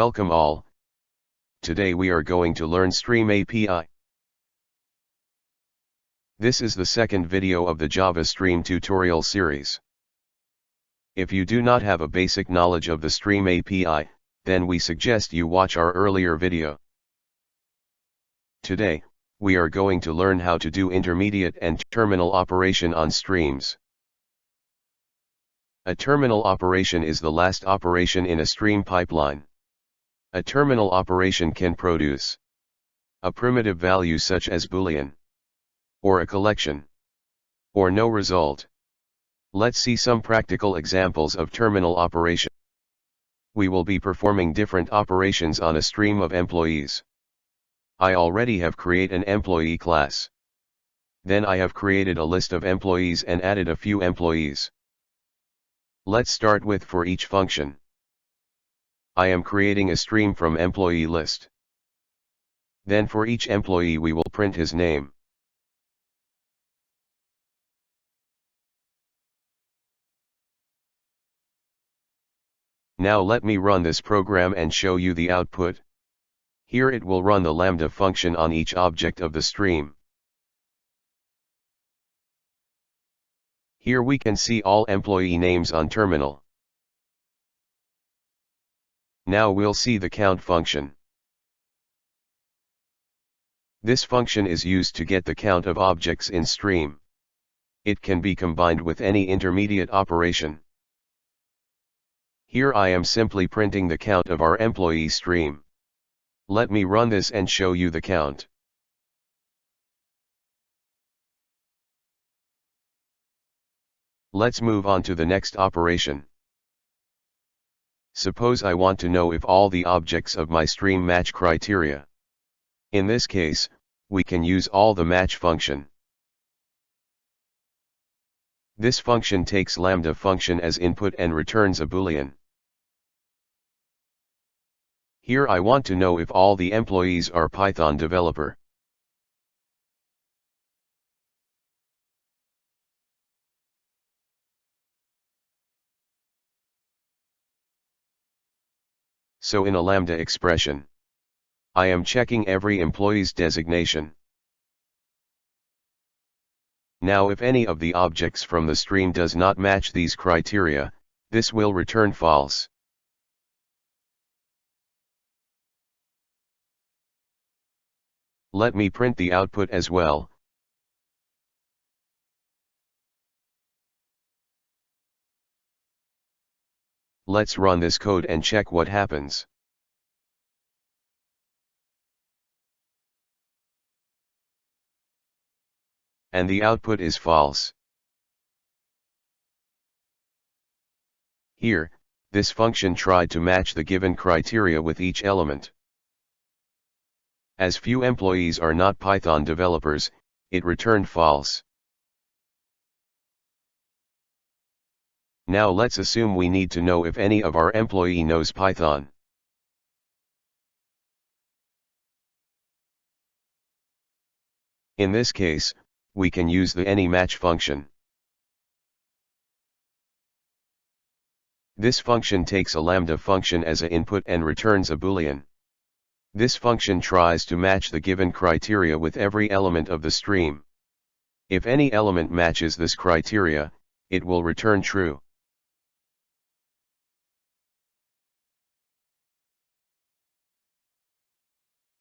Welcome all. Today we are going to learn Stream API. This is the second video of the Java Stream tutorial series. If you do not have a basic knowledge of the Stream API, then we suggest you watch our earlier video. Today, we are going to learn how to do intermediate and terminal operation on streams. A terminal operation is the last operation in a stream pipeline. A terminal operation can produce a primitive value such as Boolean, or a collection, or no result. Let's see some practical examples of terminal operation. We will be performing different operations on a stream of employees. I already have created an employee class. Then I have created a list of employees and added a few employees. Let's start with for each function. I am creating a stream from employee list. Then for each employee we will print his name. Now let me run this program and show you the output. Here it will run the lambda function on each object of the stream. Here we can see all employee names on terminal. Now we'll see the count function. This function is used to get the count of objects in stream. It can be combined with any intermediate operation. Here I am simply printing the count of our employee stream. Let me run this and show you the count. Let's move on to the next operation. Suppose I want to know if all the objects of my stream match criteria. In this case, we can use all the match function. This function takes lambda function as input and returns a Boolean. Here I want to know if all the employees are Python developer. So in a lambda expression, I am checking every employee's designation. Now if any of the objects from the stream does not match these criteria, this will return false. Let me print the output as well. Let's run this code and check what happens. And the output is false. Here, this function tried to match the given criteria with each element. As few employees are not Python developers, it returned false. Now let's assume we need to know if any of our employee knows Python. In this case, we can use the AnyMatch function. This function takes a lambda function as an input and returns a Boolean. This function tries to match the given criteria with every element of the stream. If any element matches this criteria, it will return true.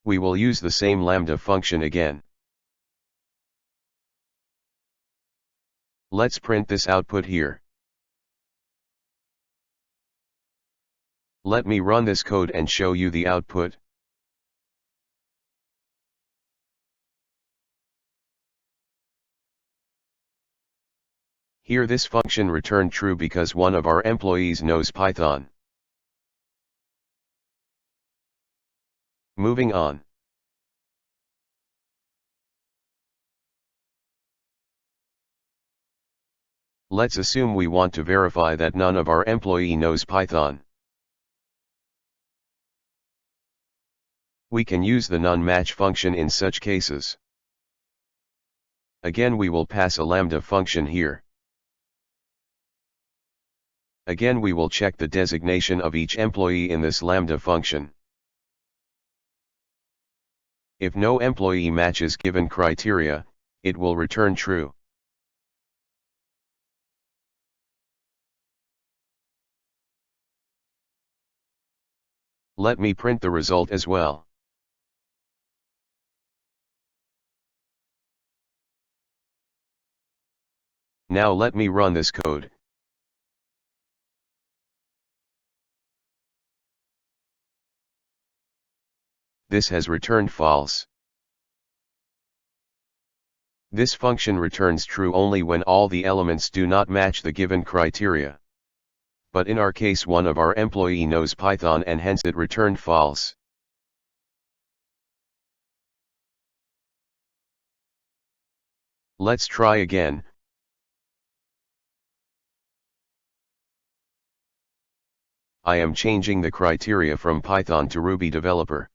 We will use the same lambda function again. Let's print this output here. Let me run this code and show you the output. Here this function returned true because one of our employees knows Python. Moving on. Let's assume we want to verify that none of our employee knows Python. We can use the none-match function in such cases. Again we will pass a lambda function here. Again we will check the designation of each employee in this lambda function. If no employee matches given criteria, it will return true. Let me print the result as well. Now let me run this code. This has returned false. This function returns true only when all the elements do not match the given criteria. But in our case one of our employee knows Python and hence it returned false. Let's try again. I am changing the criteria from Python to Ruby developer.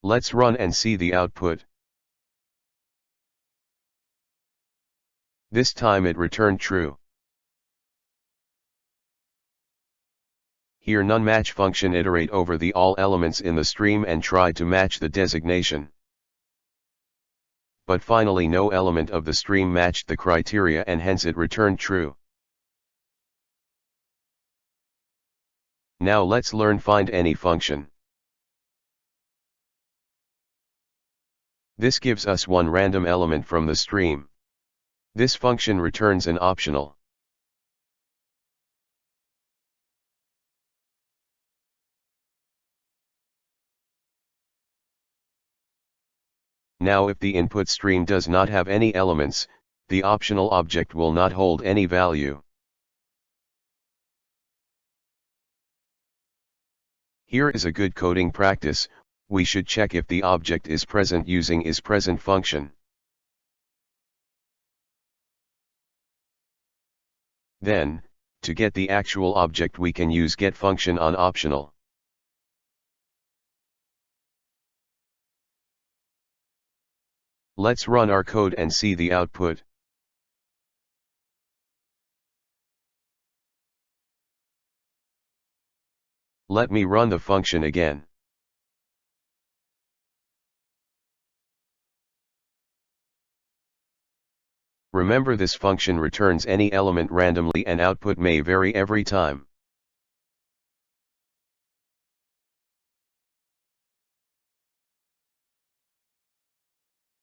Let's run and see the output. This time it returned true. Here none-match function iterate over the all elements in the stream and try to match the designation. But finally no element of the stream matched the criteria and hence it returned true. Now let's learn FindAny function. This gives us one random element from the stream. This function returns an optional. Now if the input stream does not have any elements, the optional object will not hold any value. Here is a good coding practice. We should check if the object is present using isPresent function. Then, to get the actual object we can use get function on optional. Let's run our code and see the output. Let me run the function again. Remember this function returns any element randomly and output may vary every time.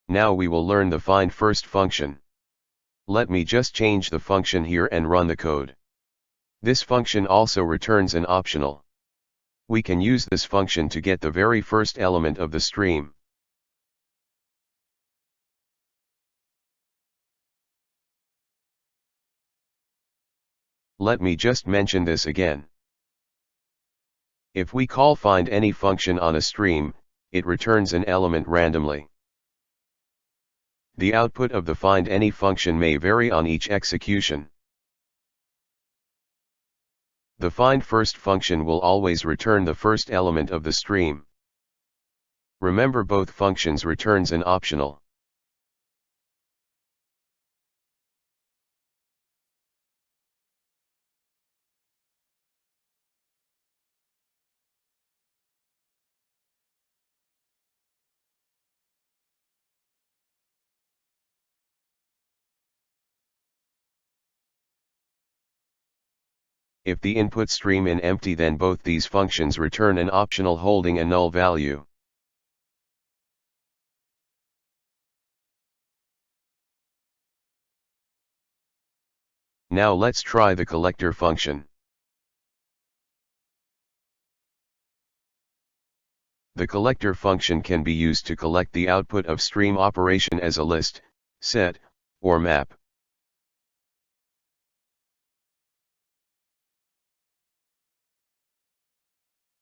Now we will learn the findFirst function. Let me just change the function here and run the code. This function also returns an optional. We can use this function to get the very first element of the stream. Let me just mention this again. If we call FindAny function on a stream, it returns an element randomly. The output of the FindAny function may vary on each execution. The findFirst function will always return the first element of the stream. Remember both functions returns an optional. If the input stream is empty, then both these functions return an optional holding a null value. Now let's try the collector function. The collector function can be used to collect the output of stream operation as a list, set, or map.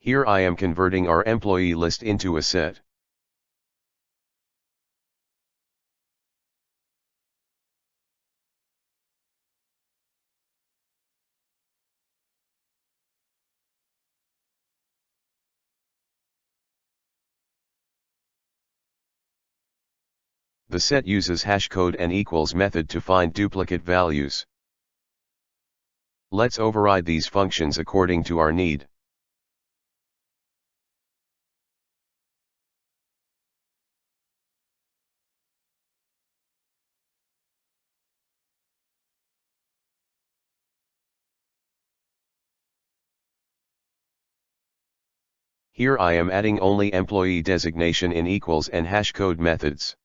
Here I am converting our employee list into a set. The set uses hashcode and equals method to find duplicate values. Let's override these functions according to our need. Here I am adding only employee designation in equals and hashcode methods.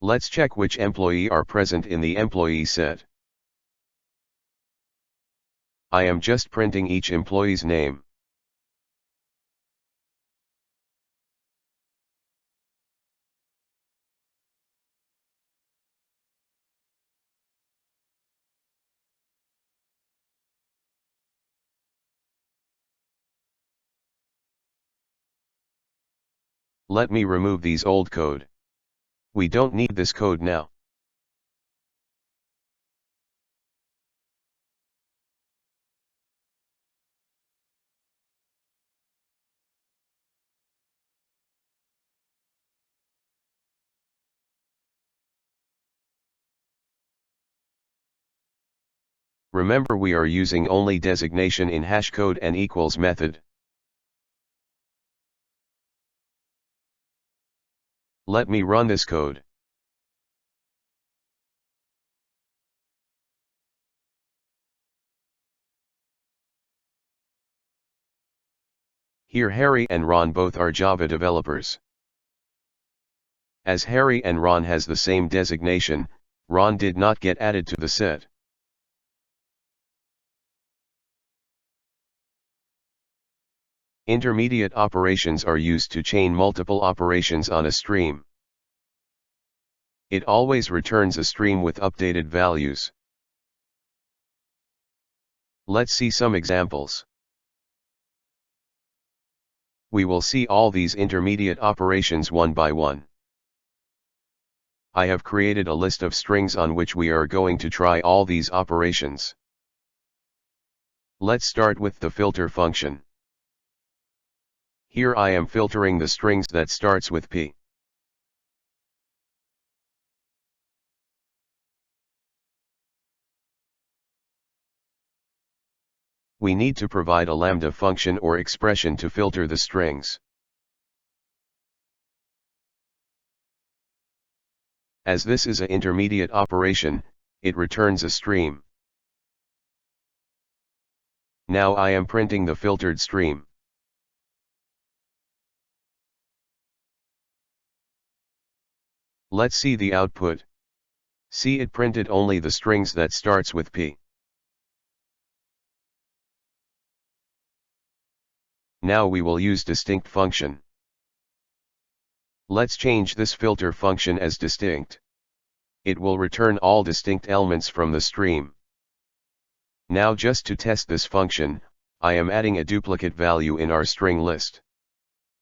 Let's check which employee are present in the employee set. I am just printing each employee's name. Let me remove these old code. We don't need this code now. Remember, we are using only designation in hashcode and equals method. Let me run this code. Here Harry and Ron both are Java developers. As Harry and Ron has the same designation, Ron did not get added to the set. Intermediate operations are used to chain multiple operations on a stream. It always returns a stream with updated values. Let's see some examples. We will see all these intermediate operations one by one. I have created a list of strings on which we are going to try all these operations. Let's start with the filter function. Here I am filtering the strings that starts with P. We need to provide a lambda function or expression to filter the strings. As this is an intermediate operation, it returns a stream. Now I am printing the filtered stream. Let's see the output. See, it printed only the strings that starts with P. Now we will use distinct function. Let's change this filter function as distinct. It will return all distinct elements from the stream. Now just to test this function, I am adding a duplicate value in our string list.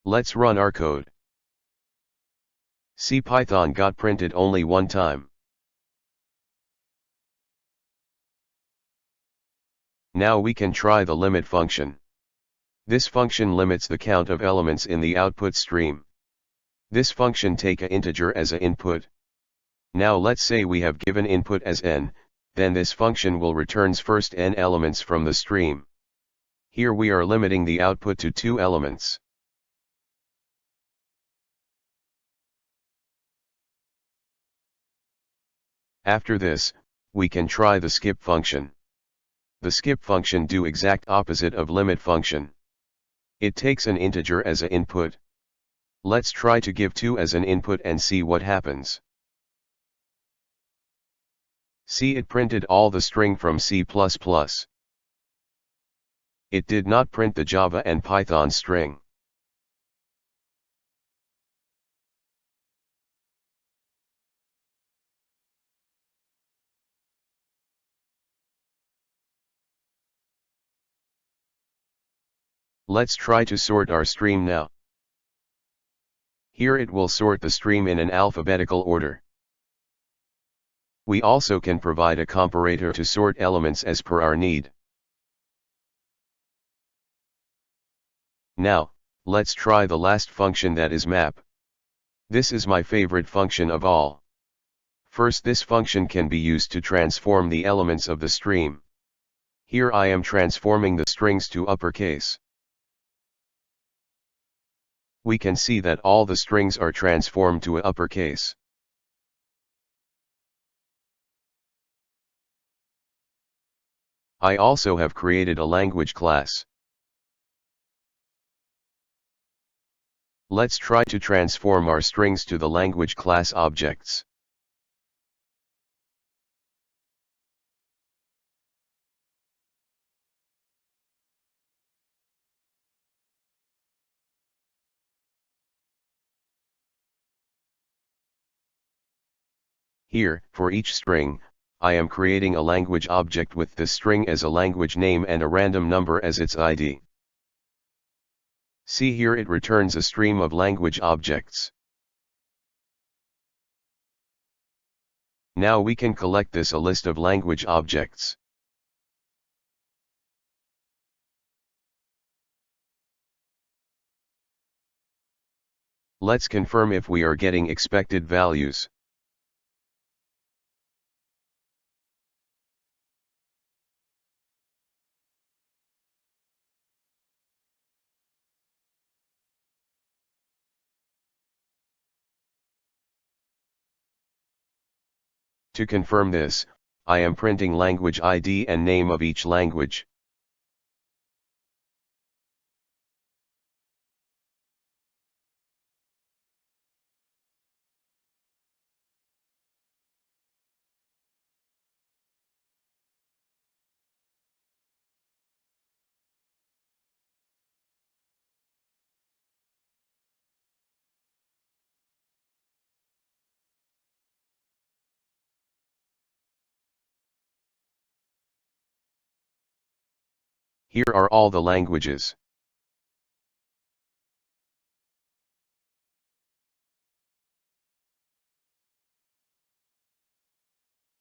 Let's run our code. See, Python got printed only one time. Now we can try the limit function. This function limits the count of elements in the output stream. This function take a integer as a input. Now let's say we have given input as n, then this function will returns first n elements from the stream. Here we are limiting the output to 2 elements. After this, we can try the skip function. The skip function do exact opposite of limit function. It takes an integer as an input. Let's try to give 2 as an input and see what happens. See, it printed all the string from C++. It did not print the Java and Python string. Let's try to sort our stream now. Here it will sort the stream in an alphabetical order. We also can provide a comparator to sort elements as per our need. Now, let's try the last function, that is map. This is my favorite function of all. First, this function can be used to transform the elements of the stream. Here I am transforming the strings to uppercase. We can see that all the strings are transformed to uppercase. I also have created a language class. Let's try to transform our strings to the language class objects. Here, for each string, I am creating a language object with this string as a language name and a random number as its ID. See here, it returns a stream of language objects. Now we can collect this a list of language objects. Let's confirm if we are getting expected values. To confirm this, I am printing language ID and name of each language. Here are all the languages.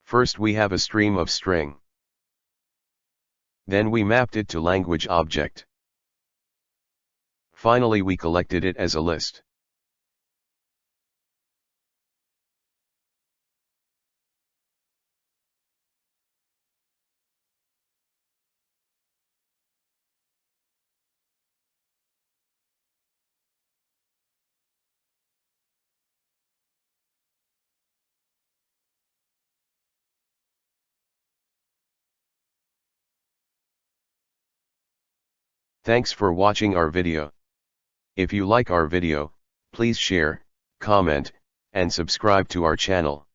First we have a stream of string. Then we mapped it to language object. Finally we collected it as a list. Thanks for watching our video. If you like our video, please share, comment, and subscribe to our channel.